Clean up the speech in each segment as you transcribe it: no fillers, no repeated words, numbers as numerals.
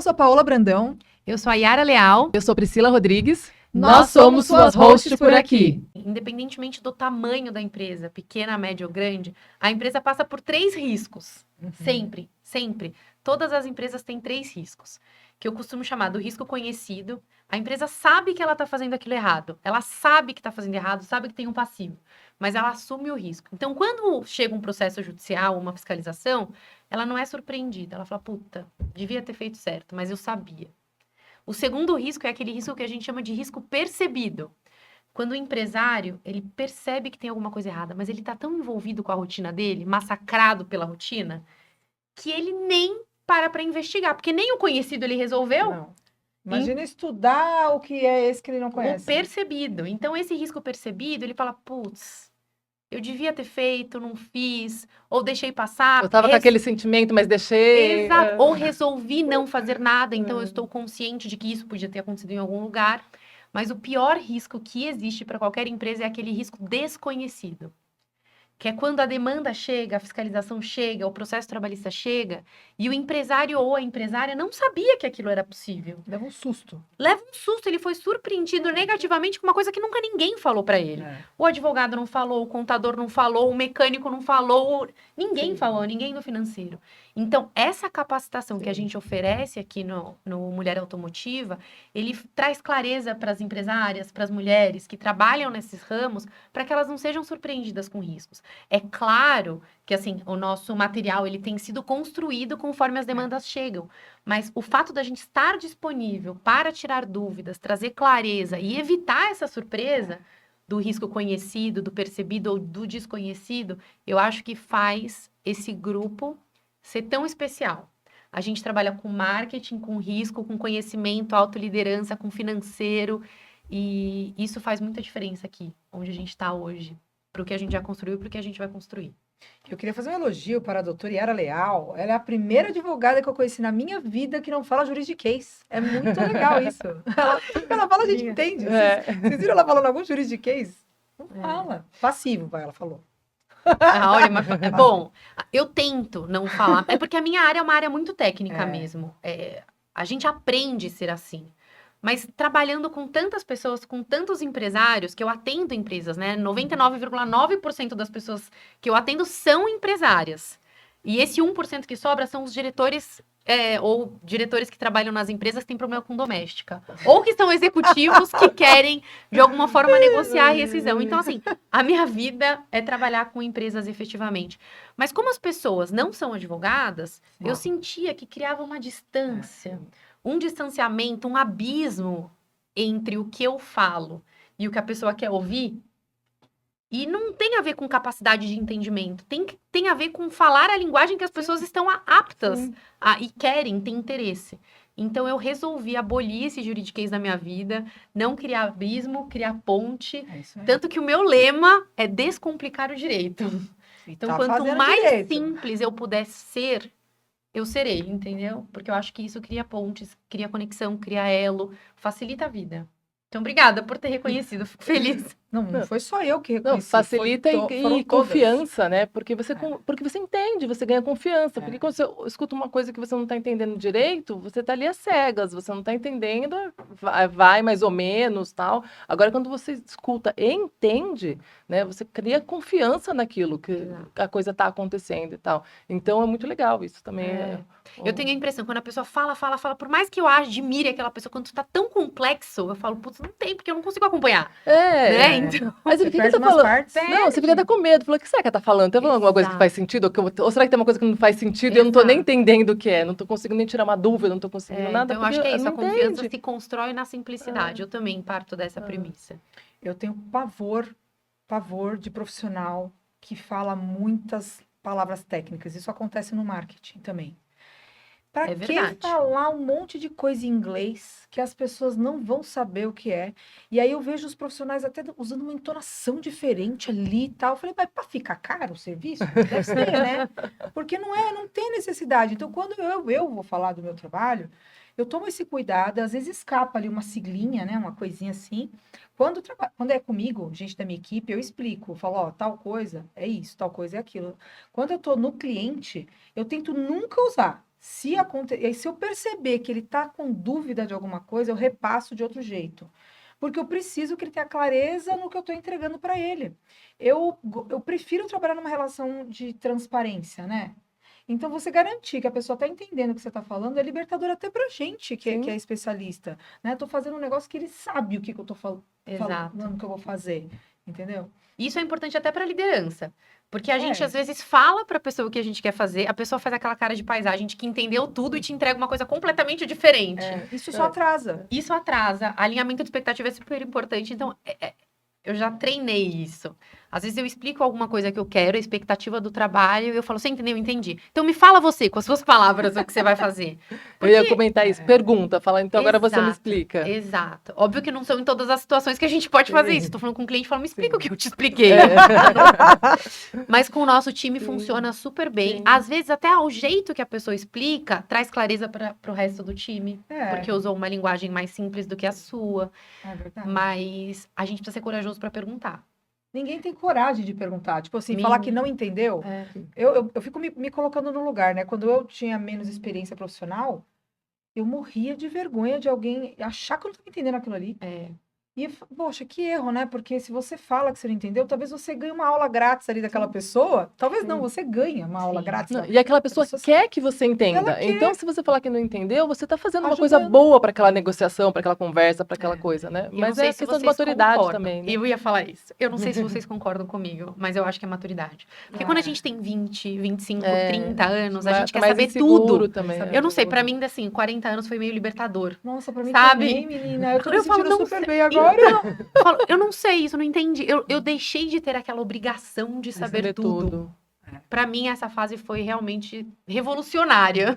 Eu sou Paola Brandão. Eu sou a Yara Leal. Eu sou Priscila Rodrigues. Nós somos suas hosts por aqui. Independentemente do tamanho da empresa, pequena, média ou grande, a empresa passa por 3 riscos. Sempre, sempre. Todas as empresas têm 3 riscos, que eu costumo chamar do risco conhecido. A empresa sabe que ela está fazendo aquilo errado. Ela sabe que está fazendo errado, sabe que tem um passivo. Mas ela assume o risco. Então, quando chega um processo judicial, uma fiscalização, ela não é surpreendida. Ela fala, puta, devia ter feito certo, mas eu sabia. O segundo risco é aquele risco que a gente chama de risco percebido. Quando o empresário, ele percebe que tem alguma coisa errada, mas ele está tão envolvido com a rotina dele, massacrado pela rotina, que ele nem para investigar, porque nem o conhecido ele resolveu. Não. Imagina estudar o que é esse que ele não conhece. O percebido. Então, esse risco percebido, ele fala, putz, eu devia ter feito, não fiz, ou deixei passar. Eu tava com aquele sentimento, mas deixei. Exato. Ou resolvi não fazer nada, então eu estou consciente de que isso podia ter acontecido em algum lugar. Mas o pior risco que existe para qualquer empresa é aquele risco desconhecido. Que é quando a demanda chega, a fiscalização chega, o processo trabalhista chega, e o empresário ou a empresária não sabia que aquilo era possível. Leva um susto. Leva um susto, ele foi surpreendido negativamente com uma coisa que nunca ninguém falou para ele. O advogado não falou, o contador não falou, o mecânico não falou, ninguém falou, ninguém do financeiro. Então, essa capacitação que a gente oferece aqui no Mulher Automotiva, ele traz clareza para as empresárias, para as mulheres que trabalham nesses ramos, para que elas não sejam surpreendidas com riscos. É claro que, assim, o nosso material, ele tem sido construído conforme as demandas chegam, mas o fato da gente estar disponível para tirar dúvidas, trazer clareza e evitar essa surpresa do risco conhecido, do percebido ou do desconhecido, eu acho que faz esse grupo ser tão especial. A gente trabalha com marketing, com risco, com conhecimento, autoliderança, com financeiro, e isso faz muita diferença aqui, onde a gente está hoje, para o que a gente já construiu e para o que a gente vai construir. Eu queria fazer um elogio para a doutora Yara Leal. Ela é a primeira advogada que eu conheci na minha vida que não fala juridiquês. É muito legal isso. Ela fala, a gente entende. Vocês viram ela falando algum juridiquês? Não fala. Passivo, ela falou. Olha, mas, bom, eu tento não falar. É porque a minha área é uma área muito técnica mesmo. A gente aprende a ser assim. Mas trabalhando com tantas pessoas, com tantos empresários, que eu atendo empresas, né? 99,9% das pessoas que eu atendo são empresárias. E esse 1% que sobra são os diretores ou diretores que trabalham nas empresas que têm problema com doméstica. Ou que são executivos que querem, de alguma forma, negociar a rescisão. Então, assim, a minha vida é trabalhar com empresas efetivamente. Mas como as pessoas não são advogadas, eu sentia que criava uma distância, um distanciamento, um abismo entre o que eu falo e o que a pessoa quer ouvir. E não tem a ver com capacidade de entendimento, tem a ver com falar a linguagem que as pessoas estão aptas e querem, têm interesse. Então, eu resolvi abolir esse juridiquês da minha vida, não criar abismo, criar ponte. Tanto que o meu lema é descomplicar o direito. Então, quanto mais simples eu puder ser, eu serei, entendeu? Porque eu acho que isso cria pontes, cria conexão, cria elo, facilita a vida. Então, obrigada por ter reconhecido, fico feliz. Não foi só eu que reconheci. Não, facilita e confiança, né? Porque você entende, você ganha confiança. Porque quando você escuta uma coisa que você não está entendendo direito, você está ali às cegas, você não está entendendo, vai mais ou menos, tal. Agora, quando você escuta e entende, né? Você cria confiança naquilo, que a coisa está acontecendo e tal. Então, é muito legal isso também. Eu tenho a impressão, quando a pessoa fala, por mais que eu admire aquela pessoa, quando está tão complexo, eu falo, putz, não tem, porque eu não consigo acompanhar. Né? Então, mas o que tá falando? Não, você fica até com medo. Falou, o que será que ela tá falando? Tá falando alguma coisa que faz sentido? Ou será que tem uma coisa que não faz sentido e eu não tô nem entendendo o que é? Não tô conseguindo nem tirar uma dúvida, não tô conseguindo nada. Então, eu acho que é isso, a confiança se constrói na simplicidade. Eu também parto dessa premissa. Eu tenho pavor de profissional que fala muitas palavras técnicas. Isso acontece no marketing também. Para que falar um monte de coisa em inglês que as pessoas não vão saber o que é? E aí eu vejo os profissionais até usando uma entonação diferente ali e tal. Eu falei, mas para ficar caro o serviço? Deve ser, né? Porque não tem necessidade. Então, quando eu vou falar do meu trabalho, eu tomo esse cuidado, às vezes escapa ali uma siglinha, né? Uma coisinha assim. Quando é comigo, gente da minha equipe, eu explico. Eu falo, ó, tal coisa é isso, tal coisa é aquilo. Quando eu tô no cliente, eu tento nunca usar. E aí, se eu perceber que ele está com dúvida de alguma coisa, eu repasso de outro jeito. Porque eu preciso que ele tenha clareza no que eu estou entregando para ele. Eu prefiro trabalhar numa relação de transparência, né? Então, você garantir que a pessoa está entendendo o que você está falando é libertador até para a gente, que é especialista. Né? Estou fazendo um negócio que ele sabe o que eu estou falando que eu vou fazer. Entendeu? Isso é importante até para liderança. Porque a gente, às vezes, fala para a pessoa o que a gente quer fazer, a pessoa faz aquela cara de paisagem de que entendeu tudo e te entrega uma coisa completamente diferente. Isso só atrasa. Isso atrasa. Alinhamento de expectativa é super importante. Então, eu já treinei isso. Às vezes eu explico alguma coisa que eu quero, a expectativa do trabalho, e eu falo, você entendeu? Entendi. Então me fala você, com as suas palavras, o que você vai fazer. Porque... Eu ia comentar isso. Pergunta, fala, então agora você me explica. Exato. Óbvio que não são em todas as situações que a gente pode fazer isso. Tô falando com um cliente, fala, me explica o que eu te expliquei. Mas com o nosso time funciona super bem. Sim. Às vezes até o jeito que a pessoa explica, traz clareza para o resto do time. Porque usou uma linguagem mais simples do que a sua. É verdade. Mas a gente precisa ser corajoso para perguntar. Ninguém tem coragem de perguntar. Tipo assim, falar que não entendeu. Eu fico me colocando no lugar, né? Quando eu tinha menos experiência profissional, eu morria de vergonha de alguém achar que eu não estava entendendo aquilo ali. E, poxa, que erro, né? Porque se você fala que você não entendeu, talvez você ganhe uma aula grátis ali daquela pessoa. Talvez não, você ganha uma aula grátis. Não, e aquela pessoa quer que você entenda. Então, se você falar que não entendeu, você está fazendo uma coisa boa para aquela negociação, para aquela conversa, para aquela coisa, né? Mas é questão de maturidade também. Né? Eu ia falar isso. Eu não sei se vocês concordam comigo, mas eu acho que é maturidade. Porque quando a gente tem 20, 25, 30 anos, a gente quer saber tudo. Também, eu não sei, para mim, assim, 40 anos foi meio libertador. Nossa, para mim também, menina. Eu tô me sentindo super bem agora. Eu não sei isso, não entendi. Eu deixei de ter aquela obrigação de saber tudo. Para mim, essa fase foi realmente revolucionária.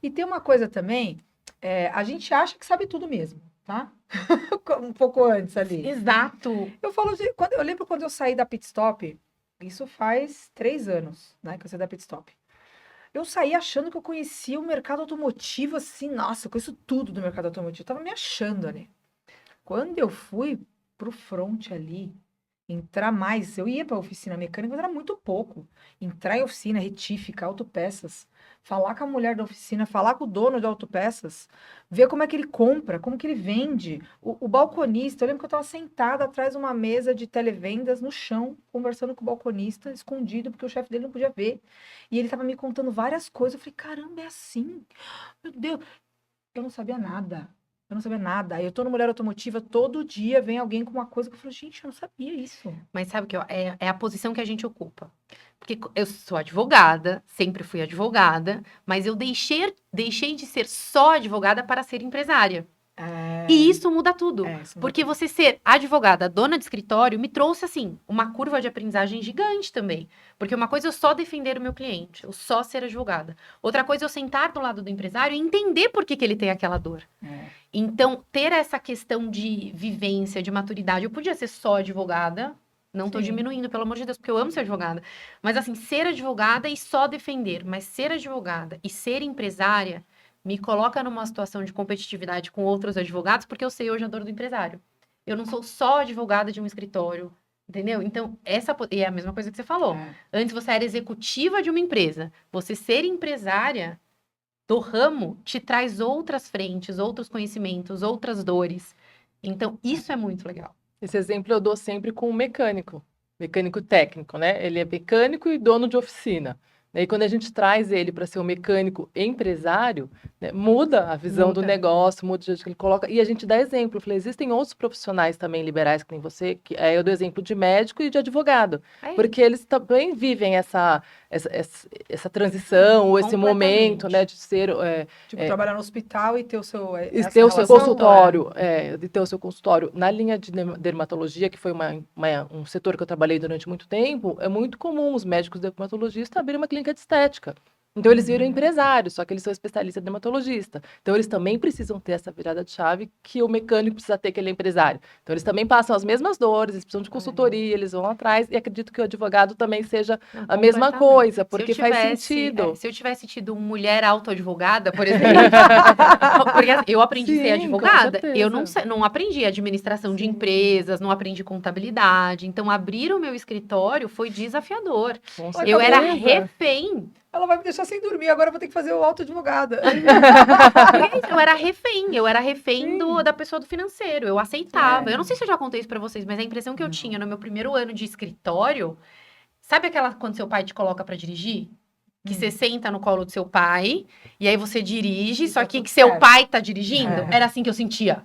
E tem uma coisa também, a gente acha que sabe tudo mesmo, tá? Um pouco antes ali. Exato. Eu lembro quando eu saí da Pit Stop, isso faz 3 anos, né, que eu saí da Pit Stop. Eu saí achando que eu conhecia o mercado automotivo, assim, nossa, eu conheço tudo do mercado automotivo. Eu tava me achando ali. Quando eu fui pro front ali, entrar mais, eu ia pra oficina mecânica, mas era muito pouco. Entrar em oficina, retífica, autopeças, falar com a mulher da oficina, falar com o dono de autopeças, ver como é que ele compra, como que ele vende. O balconista, eu lembro que eu estava sentada atrás de uma mesa de televendas no chão, conversando com o balconista, escondido, porque o chefe dele não podia ver. E ele estava me contando várias coisas. Eu falei, caramba, é assim? Meu Deus, eu não sabia nada. Eu não sabia nada. Aí eu tô no Mulher Automotiva, todo dia vem alguém com uma coisa que eu falo, gente, eu não sabia isso. Mas sabe o que é a posição que a gente ocupa. Porque eu sou advogada, sempre fui advogada, mas eu deixei de ser só advogada para ser empresária. E isso muda tudo. Porque você ser advogada, dona de escritório, me trouxe, assim, uma curva de aprendizagem gigante também. Porque uma coisa é eu só defender o meu cliente, eu só ser advogada. Outra coisa é eu sentar do lado do empresário e entender por que ele tem aquela dor. Então, ter essa questão de vivência, de maturidade. Eu podia ser só advogada, não tô diminuindo, pelo amor de Deus, porque eu amo ser advogada. Mas, assim, ser advogada e só defender. Mas ser advogada e ser empresária me coloca numa situação de competitividade com outros advogados, porque eu sei hoje a dor do empresário. Eu não sou só advogada de um escritório, entendeu? Então, e é a mesma coisa que você falou. Antes você era executiva de uma empresa. Você ser empresária do ramo te traz outras frentes, outros conhecimentos, outras dores. Então, isso é muito legal. Esse exemplo eu dou sempre com o mecânico técnico, né? Ele é mecânico e dono de oficina. E quando a gente traz ele para ser um mecânico empresário, né, muda a visão do negócio, muda o jeito que ele coloca. E a gente dá exemplo. Eu falei, existem outros profissionais também liberais que nem você, que eu dou exemplo de médico e de advogado. Porque eles também vivem essa transição, ou esse momento, né, de ser... trabalhar no hospital e ter o seu... ter o seu consultório, de ter o seu consultório. Na linha de dermatologia, que foi um setor que eu trabalhei durante muito tempo, é muito comum os médicos dermatologistas abrirem uma clínica de estética. Então, eles viram empresários, só que eles são especialistas dermatologistas. Então, eles também precisam ter essa virada de chave que o mecânico precisa ter, que ele é empresário. Então, eles também passam as mesmas dores, eles precisam de consultoria, eles vão atrás. E acredito que o advogado também seja a mesma coisa, porque faz sentido. Se eu tivesse tido uma mulher autoadvogada, por exemplo, porque eu aprendi a ser advogada, eu não aprendi administração de empresas, não aprendi contabilidade. Então, abrir o meu escritório foi desafiador. Eu era refém ela vai me deixar sem dormir, agora eu vou ter que fazer o autoadvogada. Eu era refém da pessoa do financeiro, eu aceitava. Eu não sei se eu já contei isso pra vocês, mas a impressão que eu tinha no meu primeiro ano de escritório, sabe aquela quando seu pai te coloca pra dirigir? Que você senta no colo do seu pai, e aí você dirige, só que seu pai tá dirigindo. Era assim que eu sentia.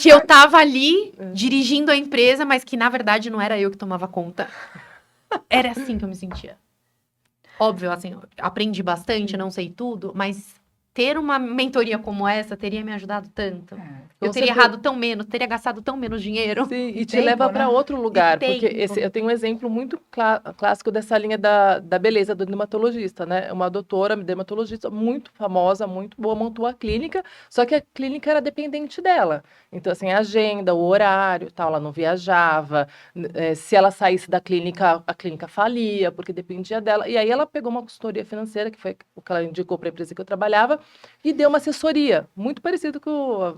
Que eu tava ali, dirigindo a empresa, mas que, na verdade, não era eu que tomava conta. Era assim que eu me sentia. Óbvio, assim, aprendi bastante, não sei tudo, mas ter uma mentoria como essa teria me ajudado tanto. Eu teria errado tão menos, teria gastado tão menos dinheiro. Sim, e te leva para outro lugar, porque eu tenho um exemplo muito clássico dessa linha da beleza do dermatologista, né? Uma doutora dermatologista muito famosa, muito boa, montou a clínica, só que a clínica era dependente dela. Então, assim, a agenda, o horário, tal, ela não viajava, se ela saísse da clínica, a clínica falia, porque dependia dela. E aí ela pegou uma consultoria financeira, que foi o que ela indicou para a empresa que eu trabalhava, e deu uma assessoria, muito parecido com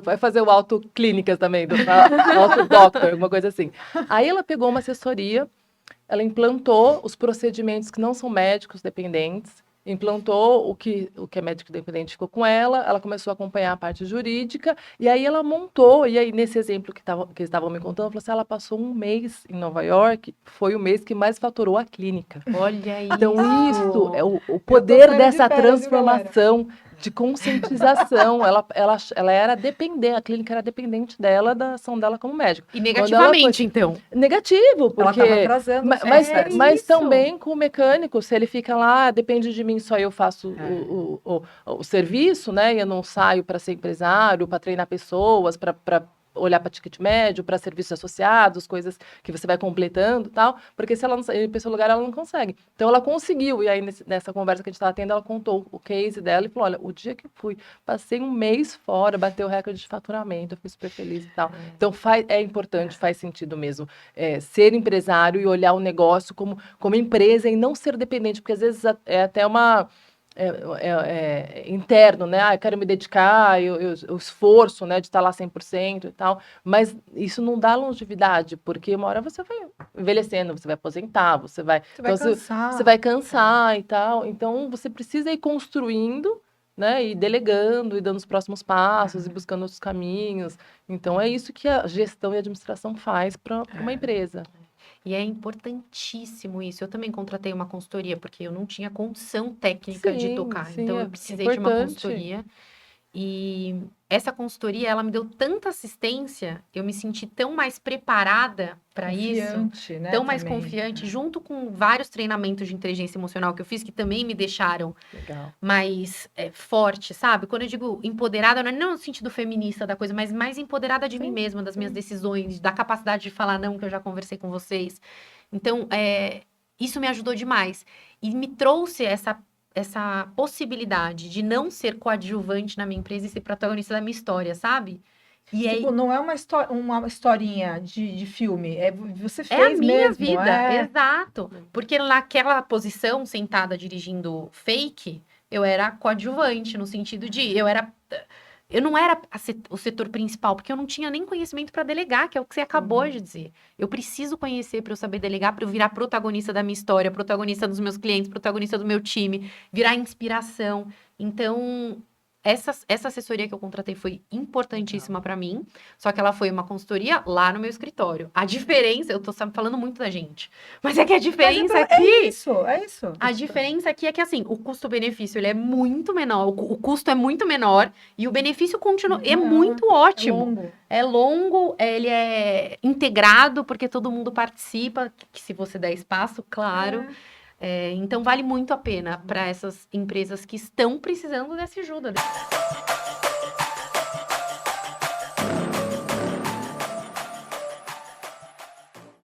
vai fazer o autoclínicas também, do autodoctor, alguma coisa assim. Aí ela pegou uma assessoria, ela implantou os procedimentos que não são médicos dependentes, implantou o que é médico dependente ficou com ela começou a acompanhar a parte jurídica, e aí ela montou, e aí nesse exemplo que eles estavam me contando, ela falou assim, ela passou um mês em Nova York, foi o mês que mais faturou a clínica. Olha isso! Então isso é o poder dessa transformação, de conscientização, ela era dependente, a clínica era dependente dela, da ação dela como médico. E negativamente, então? Negativo, porque... Ela estava atrasando. Mas também com o mecânico, se ele fica lá, depende de mim, só eu faço o serviço, né? Eu não saio para ser empresário, para treinar pessoas, para olhar para ticket médio, para serviços associados, coisas que você vai completando e tal, porque se ela não sair para esse lugar, ela não consegue. Então, ela conseguiu, e aí nessa conversa que a gente estava tendo, ela contou o case dela e falou, olha, o dia que eu fui, passei um mês fora, bateu o recorde de faturamento, eu fui super feliz e tal. Então, é importante, faz sentido mesmo, ser empresário e olhar o negócio como empresa e não ser dependente, porque às vezes é até uma... interno, né? Eu quero me dedicar, eu esforço, né, de estar lá 100% e tal, mas isso não dá longevidade, porque uma hora você vai envelhecendo, você vai aposentar, você vai cansar. Você vai cansar e tal, então você precisa ir construindo, né, e delegando, e dando os próximos passos, e buscando outros caminhos. Então, é isso que a gestão e a administração faz para uma empresa. E é importantíssimo isso. Eu também contratei uma consultoria, porque eu não tinha condição técnica de tocar. Então, eu precisei de uma consultoria. E essa consultoria, ela me deu tanta assistência, eu me senti tão mais preparada para isso, né, tão mais confiante, junto com vários treinamentos de inteligência emocional que eu fiz, que também me deixaram mais forte, sabe? Quando eu digo empoderada, não no sentido feminista da coisa, mas mais empoderada de mim mesma, das minhas decisões, da capacidade de falar não, que eu já conversei com vocês. Então, isso me ajudou demais. E me trouxe essa possibilidade de não ser coadjuvante na minha empresa e ser protagonista da minha história, sabe? E tipo, não é uma historinha de filme, você fez mesmo. É a minha mesmo, vida, exato. Porque naquela posição, sentada dirigindo fake, eu era coadjuvante, no sentido de, eu não era o setor principal, porque eu não tinha nem conhecimento para delegar, que é o que você acabou de dizer. Eu preciso conhecer para eu saber delegar, para eu virar protagonista da minha história, protagonista dos meus clientes, protagonista do meu time, virar inspiração. Então, essa assessoria que eu contratei foi importantíssima para mim, só que ela foi uma consultoria lá no meu escritório. A diferença, eu tô falando muito da gente, mas é que a diferença aqui... É isso. A diferença aqui é que, assim, o custo-benefício, ele é muito menor, o custo é muito menor e o benefício continua, é muito ótimo. É longo, ele é integrado, porque todo mundo participa, que se você der espaço, claro. Então, vale muito a pena para essas empresas que estão precisando dessa ajuda.